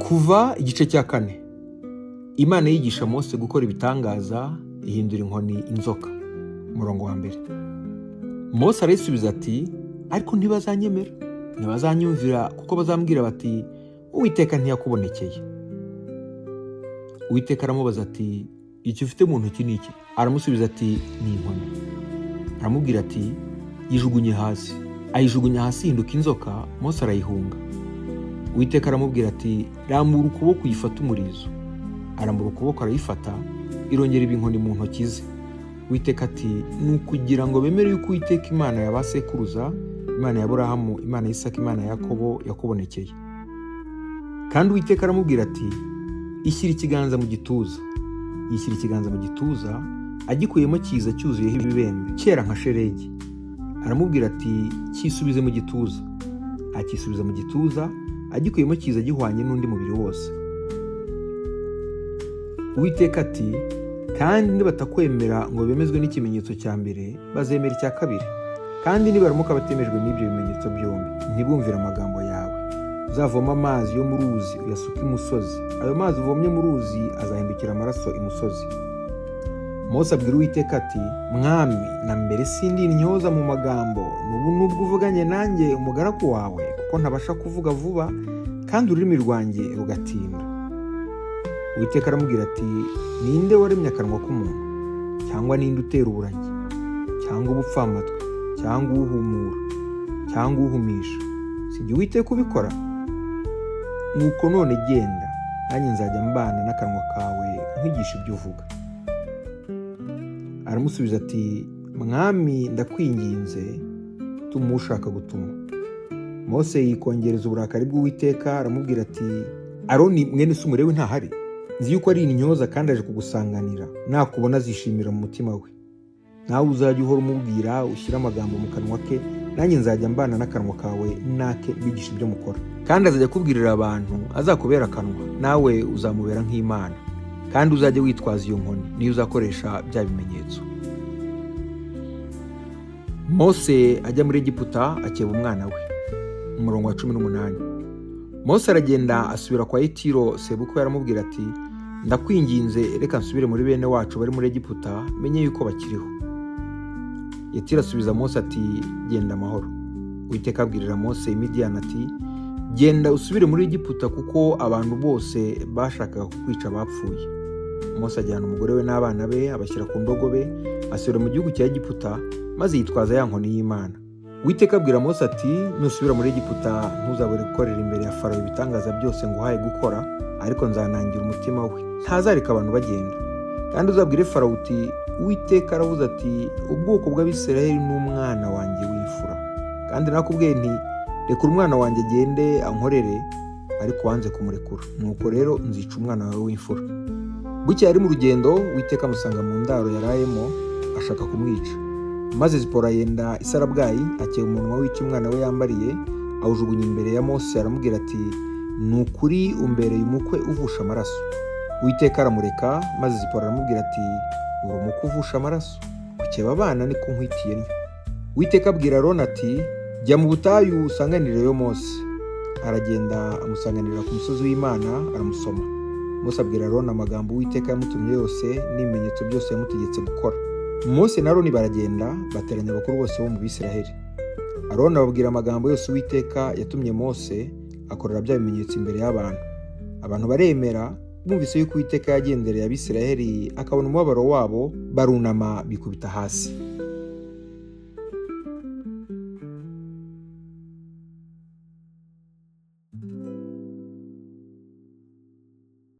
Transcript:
Kuva igice cya 4. Imana yigisha Mose gukora ibitangaza, ihindura inkoni inzoka. Umurongo wa 1. Mose arayisubiza ati, ariko ntibazanyemera, ntibazanyumvira, kuko bazambwira bati, Uwiteka ntiyakubonekeye. Uwiteka aramubaza ati, icyo ufite mu ntoki ni iki? Aramusubiza ati, ni inkoni. Aramubwira ati, yijugunye hasi. Ayijugunya hasi ihinduka inzoka, Mose arayihunga. Uwiteka aramubwira ati, rambura ukuboko uyifate umurizo. Arambura ukuboko arayifata, irongera iba inkoni mu ntoki ze. Uwiteka ati, ni ukugira ngo bemere yuko Uwiteka Imana ya ba sekuruza, Imana ya Aburahamu, Imana ya Isaka, Imana ya Yakobo yakubonekeye. Kandi Uwiteka aramubwira ati, ishyira ikiganza mu gituza. Yishyira ikiganza mu gituza, agikuyemo kiza cyuzuyeho ibibembe, cyera nka shelegi. Aramubwira ati, cyisubize mu gituza. Akisubiza mu gituza, agikuyemo kiza gihwanye n'undi mubiri wose. Uwiteka ati, kandi nibatakwemera ngo bemezwe n'ikimenyetso cya mbere, bazemera icya kabiri. Kandi nibaramuka batemejwe n'ibyo bimenyetso byombi, ntibumvire amagambo yawe. Uzavoma amazi yo mu ruzi uyasuke imusozi. Ayo mazi uvomye mu ruzi azahindukira amaraso imusozi. Mose abwira Uwiteka ati, Mwami, na mbere sindi intyoza mu magambo, n'ubu nubwo uvuganye nanjye umugaragu wawe, kuko ntabasha kuvuga vuba, kandi ururimi rwanjye rugatinda. Uwiteka aramubwira ati, ninde waremye akanwa k'umuntu? Cyangwa ninde utera uburagi? Cyangwa ubupfamatwi? Cyangwa uhumura? Cyangwa uhumisha? Si jye Uwiteka ubikora? Nuko none genda, nanjye nzajya mbana n'akanwa kawe nkwigisha ibyo uvuga. Aramusubiza ati, Mwami, ndakwinginze, tuma ushaka gutuma. Mose yikongereza uburakari bw'Uwiteka, aramubwira ati, Aroni mwene se umulewi ntahari? Nzi yuko ari intyoza kandi aje kugusanganira, nakubona azishimira mu mutima we. Nawe uzajya uhora umubwira, ushyire amagambo mu kanwa ke, nanjye nzajya mbana n'akanwa kawe nake mbigisha ibyo mukora. Kandi azajya kubwirira abantu, azakubera akanwa, nawe uzamubera nk'Imana. Kandi uzajya witwaza iyo nkoni, niyo uzakoresha bya bimenyetso. Mose ajya muri Egiputa akeba umwana we. Umurongo wa 18. Mose aragenda asubira kwa Yetiro sebukwe, aramubwira ati, ndakwinginze reka nsubire muri bene wacu bari muri Egiputa, menye yuko bakiriho. Yetiro asubiza Mose ati, genda amahoro. Uwiteka abwirira Mose i Midiyani ati, genda usubire muri Egiputa, kuko abantu bose bashakaga kukwica bapfuye. Mose ajyana umugore we n'abana be, abashyira ku ndogobe, asubira mu gihugu cya Egiputa, maze yitwaza ya nkoni y'Imana. Uwiteka abwira Mose ati, nusubira muri Egiputa ntuzabure gukorera imbere ya Farawo ibitangaza byose nguhaye gukora, ariko nzanangira umutima we, ntazareka abantu bagenda. Kandi uzabwire Farawo uti, Uwiteka aravuze ati, ubwoko bw'Abisirayeli n'umwana wanjye w'imfura. Kandi nakubwiye nti, rekura umwana wanjye agende ankorere, ariko wanze kumurekura. Nuko rero nzica umwana wawe w'imfura. Bukeye ari mu rugendo, Uwiteka amusanga mu ndaro yarayemo, ashaka kumwica. Maze Zipora yenda isarabwayi, akeba umunwa w'icyo umwana we yambariye, awujugunya imbere ya Mose, aramubwira ati, ni ukuri umbereye umukwe uvusha amaraso. Uwiteka aramureka, maze Zipora aramubwira ati, uri umukwe uvusha amaraso, gukeba abana niko nkwitiye ntyo. Uwiteka abwira Aroni ati, jya mu butayu usanganireyo Mose. Aragenda amusanganirira ku musozi w'Imana, aramusoma. Mose abwira Aroni amagambo Uwiteka yamutumye yose n'ibimenyetso byose yamutegetse gukora. Mose na Aroni baragenda, bateranya abakuru bose bo mu Bisiraheli. Aroni ababwira amagambo yose Uwiteka yatumye Mose, akorera bya bimenyetso imbere y'abantu. Abantu baremera, bumvise yuko Uwiteka yagendereye Abisiraheli, akabona umubabaro wabo, barunama bikubita hasi.